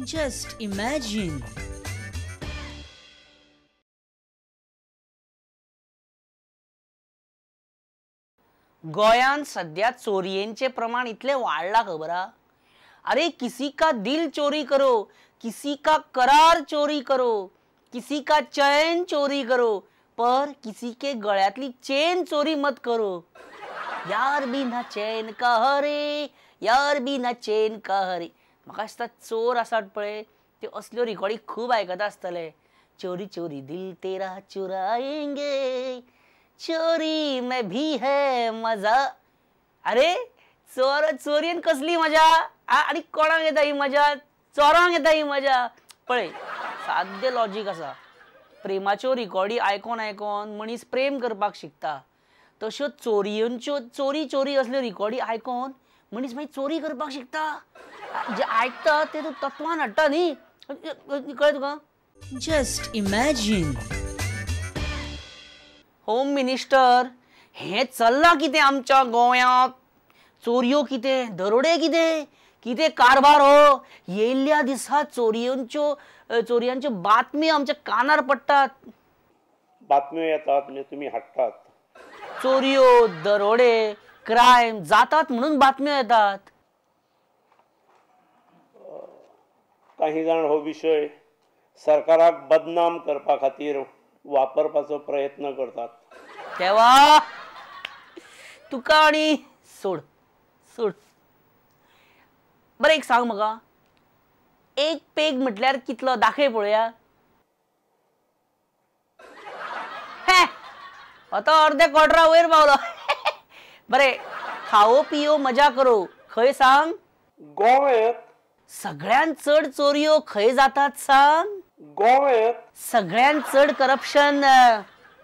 Just imagine. गोयान सध्या चोरियेंचे प्रमाण इतले वाढला खबर हा? अरे किसी का दिल चोरी करो, किसी का करार चोरी करो, किसी का चैन चोरी करो, पर किसी के गळ्यातली चेन चोरी मत करो. यार बिना चैन का हरे, यार बिना चैन का हरे. म्हाका दिसता चोर आसात पळय ते असल्यो रिकॉर्डिंग खूब आयकता आसतले. चोरी चोरी दिल तेरा चुराएंगे, चोरी में भी है मजा. अरे चोरीन कसली मजा आणि कोणाक येता ही मजा? चोरांक येता ही मजा. पळय साध्य लॉजिक आसा. प्रेमाच्यो रिकॉर्डी आयकोन आयकोन मनीस प्रेम करपाक शिकता. तश्यो चोरयेंच्यो चोरी चोरी असल्यो रिकॉर्डी आयकोन मनीस मागीर चोरी करपाक शिकता. जे आयकता ते तूं तत्वान हाडटा न्ही. कळ्ळें तुका? Just imagine. होम मिनिस्टर, हे चल्ला कितें आमच्या गोंयांत? चोरयो कितें, दरोडे कितें, कितें कारभार हो? येयल्ल्या दिसा चोरयांच्यो बातम्यो आमच्या कानार पडटात. बातम्यो येतात म्हणजे तुम्ही हाडटात. चोरयो, दरोडे, क्रायम जातात म्हणून बातम्यो येतात. काही जाण हो विषय सरकाराक बदनाम करपा खातीर वापरपाचो प्रयत्न करतात. तेव्हा तुका आणि सोड सोड. बरं एक सांग म्हाका, एक पेग म्हटल्यार कितलो दाखय पळोवया. हे आता अर्ध्या क्वॉर्टरा वयर पावलो. बरे खाओ पियो मजा करो खंय सांग? गोव्यात. सगळ्यात चड चोरयो खंय जातात सांग? गोव्यात. सगळ्यात चड करप्शन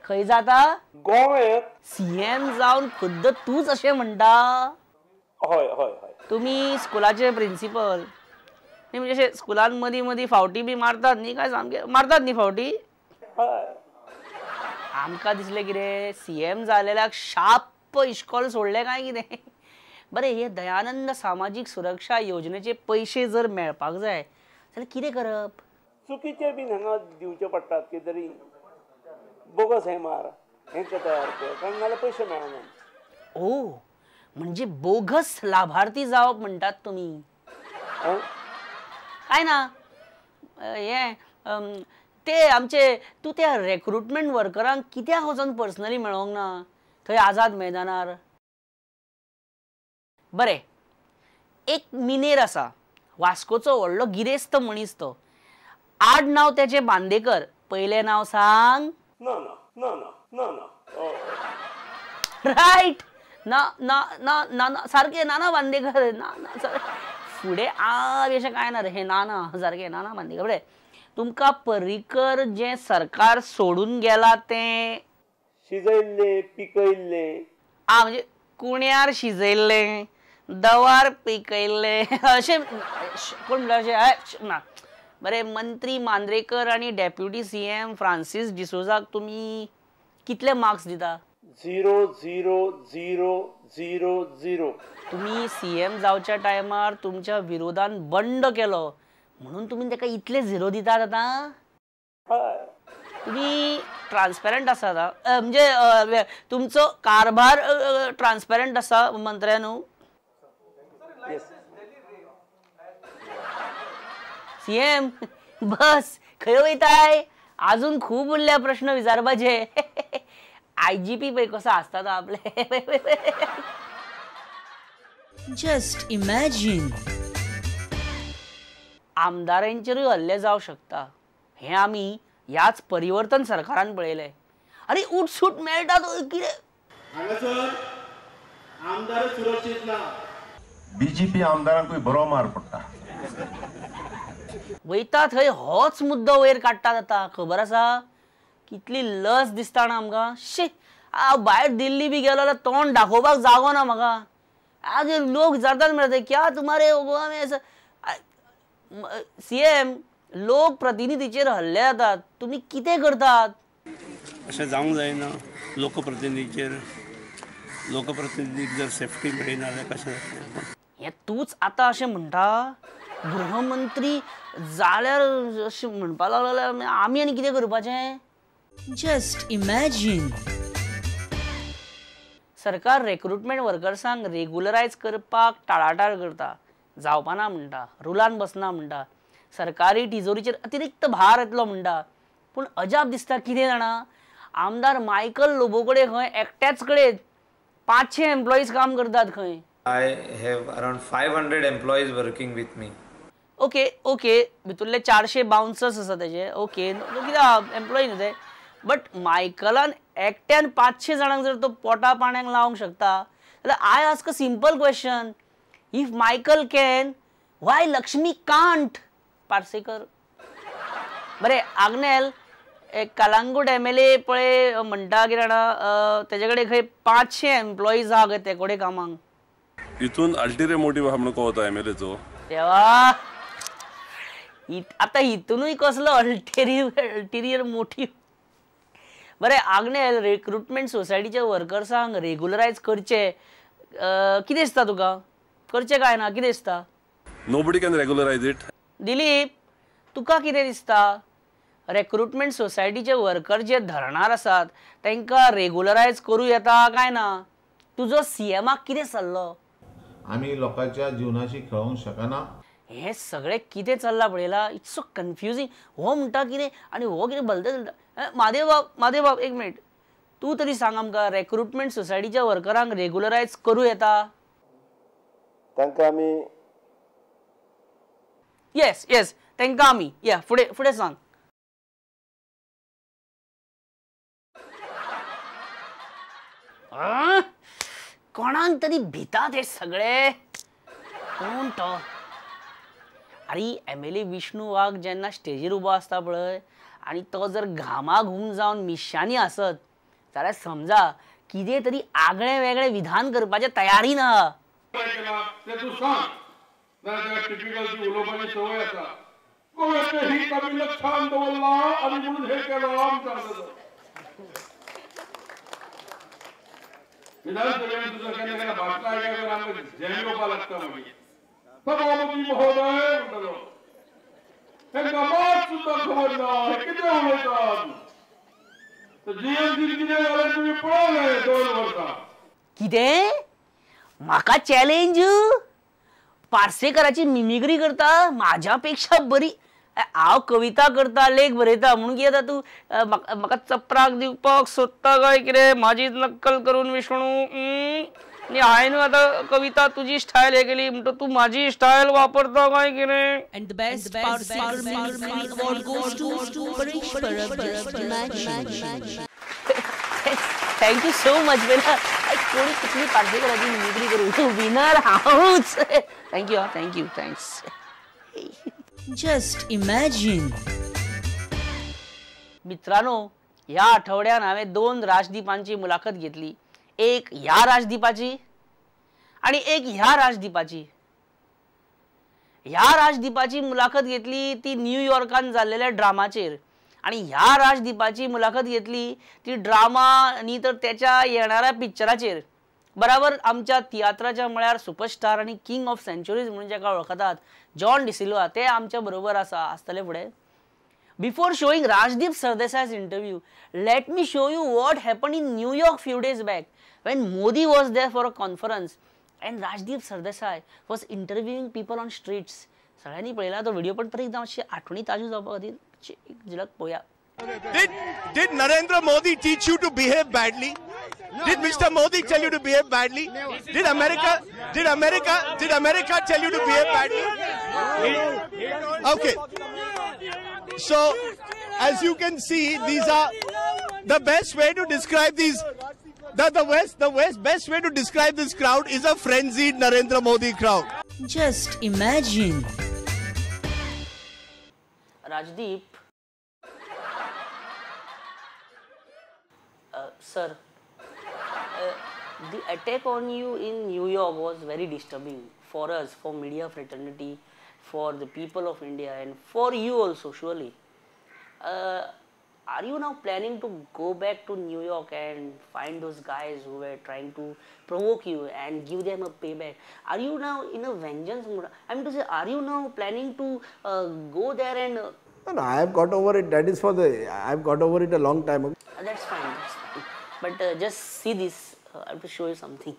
खंय जाता? गोव्यात. सीएम जावन खुद्द तूच अशें म्हणटा? हय हय हय. तुम्ही स्कुलाचे प्रिन्सिपल म्हणजे अशें स्कुलान मदीं मदीं फावटी बी मारतात न्ही? काय सामके मारतात न्ही फावटी? आमकां दिसलें कितें सीएम जालेल्याक शाप इश्कॉल सोडले काय कितें? बरें हे दयानंद सामाजिक सुरक्षा योजनेचे पैसे जर मेळपाक जाय जाल्यार कितें करप? चुकीचे बीन हांगा दिवचे पडटात. कितें तरी बोगस हे मार हेंका तयार कर कारण नाल्यार पयशे मेळना. ओ म्हणजे बोगस लाभार्थी जावप म्हणटात तुम्ही? काय ना हे ते आमचे तू त्या रिक्रुटमेंट वर्करांक कित्याक वचून पर्सनली मेळोंक ना थंय आझाद मैदानार? बरें एक मिनेर आसा, वास्कोचो व्हडलो गिरेस्त मनीस तो. आड नाव त्याचे बांदेकर, पयले नाव सांग? ना ना ना ना ना ना. राईट. ना ना ना ना सारखे नाना बांदेकर. ना ना फुडें अशें काय ना रे. हे नाना सारखे नाना बांदेकर. बरें तुमकां पर्रीकर जे सरकार सोडून गेला ते शिजयल्ले पिकयल्ले म्हणजे कुण्यार शिजयल्ले दवार पिकयल्ले अशें कोण म्हणटा अशें ना. बरें मंत्री मांद्रेकर आणि डेप्युटी सीएम फ्रांसीस डिसोजाक तुम्ही कितले मार्क्स दिता? 0 0 0 0 0. तुम्ही सीएम जावच्या टायमार तुमच्या विरोधान बंड केलो म्हणून तुम्ही ताका इतले 0 दितात आता? तुम्ही ट्रान्सपेरंट आसात म्हणजे तुमचो कारभार ट्रान्सपेरंट आसा मंत्र्यानू? सीएम बस खंय वयताय? अजून खूप उरल्या प्रश्न विचारपाचे. आयजीपी पळय कसो आसता तो आपले. Just imagine. आमदारांचेरूय हल्ले जावं शकता. हे आम्ही याच परिवर्तन सरकारान पळयले. अरे उठसूट मेळटा तो कितें? हांगासर आमदार सुरक्षीत ना. बीजेपी आमदारांकूय बरो मार पडटा. वयता थंय होच मुद्दो वयर काडटात आतां. खबर आसा कितली लस दिसता ना आमकां. शे भायर दिल्ली बी गेलो जाल्यार तोंड दाखोवपाक जागो ना म्हाका. आज लोक विचारतात म्हणटा क्या तुम्हारे गोवा में सीएम लोक प्रतिनिधीचेर हल्ले जातात तुम्ही कितें करतात? अशें जावंक जायना. लोकप्रतिनिधीक जर सेफ्टी मेळना जाल्यार कशें जातलें? हे तूच आतां अशें म्हणटा? गृहमंत्री जाल्यार अशें म्हणपाक लागलो जाल्यार आमी आनी कितें करपाचें? Just imagine. सरकार रिक्रुटमेंट वर्कर्सांक रेग्युलरायज करपाक टाळाटाळ करता, जावपाना म्हणटा, रुलान बसना म्हणटा, सरकारी तिजोरीचेर अतिरिक्त भार येतलो म्हणटा. पूण अजाप दिसता कितें जाणा, आमदार मायकल लोबो कडेन खंय एकट्याच कडेन 500 एम्प्लॉईज काम करतात खंय. I have around 500 employees working with me. Okay भितुरले 400 बाउन्सर्स आसा तेजे. ओके कित्याक एम्प्लॉई न्हू ते. बट मायकलान एकट्यान 500 जाणांक जर तो पोटा पाण्याक लावंक शकता जाल्यार I ask a simple question. If Michael can, why Lakshmi can't? Parsekar. बरें आग्नेल कलांगूट MLA पळय म्हणटा कितें जाणा तेजे कडेन खंय 500 एम्प्लॉईज आहा खंय ते कडेन कामांक. हितून अल्टिरियर मोटिव्ह आहा म्हणून कळता MLAचो. देवा आता हितूनय कसलो अल्टिरियर मोटिव्ह. बरें आग्नेल रिक्रुटमेंट सोसायटीच्या वर्कर्सांक रेग्युलरायज करचे कितें दिसता तुका? करचे काय ना कितें दिसता? Nobody can regularize it. Dilip तुका कितें दिसता? रिक्रुटमेंट सोसायटीचे वर्कर जे धरणार आसात तांकां रेग्युलरायज करूं येता काय ना? तुजो CMाक कितें सल्लो? आमी लोकांच्या जिवनाशी खेळोंक शकना. हे सगळे कितें चल्लां पळयला. It's so confusing. हो म्हणटा कितें आनी हो कितें भलतें चलता. महादेव बाब एक मिनिट, तूं तरी सांग आमकां रिक्रुटमेंट सोसायटीच्या वर्करांक रेग्युलरायज करूं येता? तांकां आमी येस तांकां आमी फुडें सांग. कोणाक तरी भितात हे सगळे. कोण तो? अरे MLA विष्णू वाघ जेन्ना स्टेजीर उबो आसता पळय आनी तो जर घामाघूम जावन मिश्यांनी आसत जाल्यार समजा कितें तरी आगळे वेगळे विधान करपाचे तयारीन आहा. ते तू सांग ना. त्या टिपिकल ती उलोवपाची सवय आसा. गोव्याचे ही कमी लक्षांत दवरला आनी म्हणून हे केलं आमचं. विधानसभेत तुझं केन्ना भाषण आयकल्यार आमकां झेम येवपा लागता. मागीर सभापती महोदय म्हणटलो तांकां मात सुद्दां खबर ना हे कितें उलयतात. GMC कितें जालें तुमी पळयलें 2 वर्सां. कितें? म्हाका चॅलेंज? पार्सेकराची मिमिक्री करता म्हाज्या पेक्षा बरी. हांव कविता करता, लेख बरयता म्हणून कितें जाता तूं म्हाका चपराक दिवपाक सोदता काय कितें? म्हाजी नक्कल करून विष्णू. आनी हांवें आतां कविता तुजी स्टायल हे केली म्हणटा तूं म्हाजी स्टायल वापरता काय कितें? And the best Parseker award goes to Paresh Parab. Just imagine. Thank you so much Bela. कोणी कुठली पार्सेकराची मिमिक्री करू. Winner house. Thank you thanks. Just imagine. मित्रांनो, ह्या आठवड्यात हांवें 2 राजदीपांची मुलाखत घेतली. एक ह्या राजदीपाची आणि एक ह्या राजदीपाची. ह्या राजदीपाची मुलाखत घेतली ती न्यूयॉर्कान जाल्लेल्या ड्रामाचेर आणि ह्या राजदीपाची मुलाखत घेतली ती ड्रामा न्ही तर त्याच्या येणाऱ्या पिक्चराचेर. बराबर आमच्या तियात्राच्या मळ्यार सुपरस्टार आणि किंग ऑफ सेंचुरीज म्हणून जेका वळखतात जॉन डिसिल्वा ते आमच्या बरोबर आसतले फुडें. Before showing Rajdeep Sardesai's interview, let me show you what happened in New York few days back when Modi was there for a conference and Rajdeep Sardesai was interviewing people on streets. सगळ्यांनी पळयला तो video पण तरी एकदा मातशी आठवणी ताज्यो जावपा खातीर एक झलक पळोवया. Did Narendra Modi teach you to behave badly? Did Mr. Modi tell you to behave badly? Did America tell you to behave badly? Okay. So, as you can see, these are the best way to describe these. The best way to describe this crowd is a frenzied Narendra Modi crowd. Just imagine. Rajdeep, sir, the attack on you in New York was very disturbing for us, for media fraternity, for the people of India and for you also surely. Are you now planning to go back to New York and find those guys who were trying to provoke you and give them a payback? Are you now in a vengeance mood? I mean to say, are you now planning to go there and... No, I have got over it. That is for the... I have got over it a long time ago. That's fine, that's fine. But just see this. I have to show you something.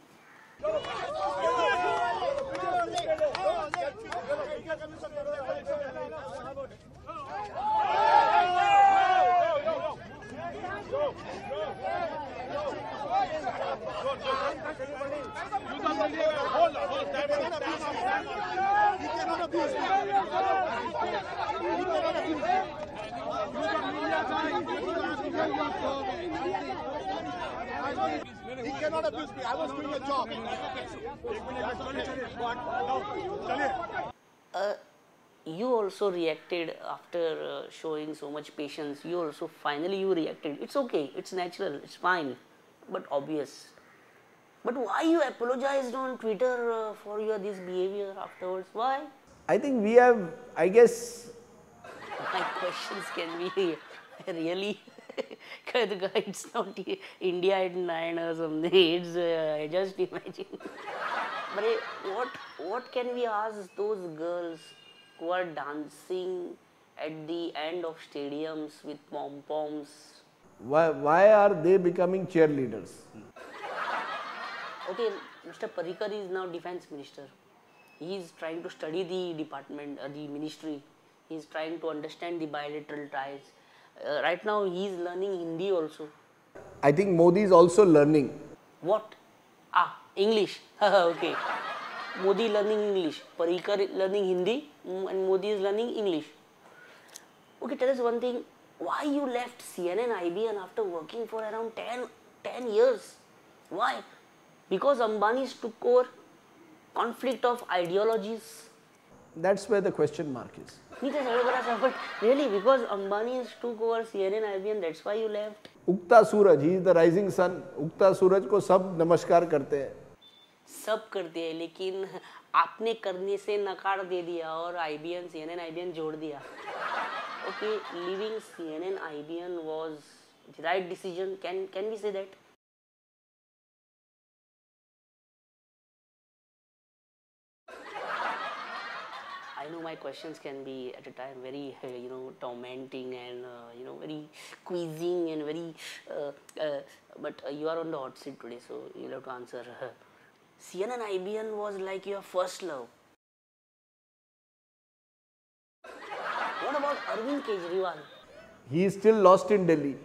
He cannot abuse me. I was doing a job. You also reacted after showing so much patience. You also finally reacted. It's okay. It's natural. It's fine. But obvious. But why you apologized on Twitter for your this behavior afterwards? Why? I think we have, I guess... My questions can be really... It's not India at 9 or something. It's just imagine. But what can we ask those girls who are dancing at the end of stadiums with pom-poms? Why are they becoming cheerleaders? Okay, Mr. Parrikar is now defense minister. He is trying to study the department, the ministry. He is trying to understand the bilateral ties. Right now, he is learning Hindi also. I think Modi is also learning. What? English. Okay. Modi learning English. Parrikar learning Hindi and Modi is learning English. Okay, tell us one thing. Why you left CNN IBN after working for around 10 years? Why? Because Ambani's took over? Conflict of ideologies? That's where the question mark is. But really, because Ambani took over CNN IBN, that's why you left? Ukta Suraj, he is the rising sun. Ukta Suraj को सब नमस्कार करते हैं. सब करते हैं, लेकिन आपने करने से नकार दे दिया और IBN, CNN IBN जोड़ दिया. Okay, leaving CNN IBN was the right decision. Can we say that? I know my questions can be at a time very, tormenting and, very quizzing and very, but you are on the hot seat today, so you'll have to answer. CNN IBN was like your first love. What about Arvind Kejriwal? He is still lost in Delhi.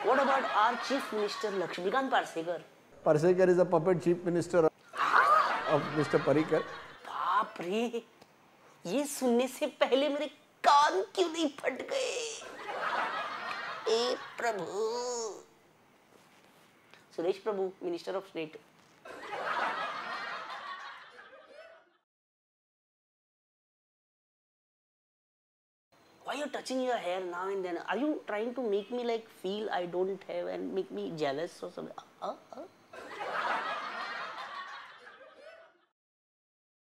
What about our Chief Minister Lakshmikant Parsekar? Parsekar is a puppet chief minister of Mr. Parrikar. बाप रे, ये सुनने से पहले मेरे कान क्यों नहीं फट गए? ए प्रभु. सुरेश प्रभु, Minister of State. Why are you touching your hair now and then? Are you trying to make me like feel I don't have and make me jealous or something?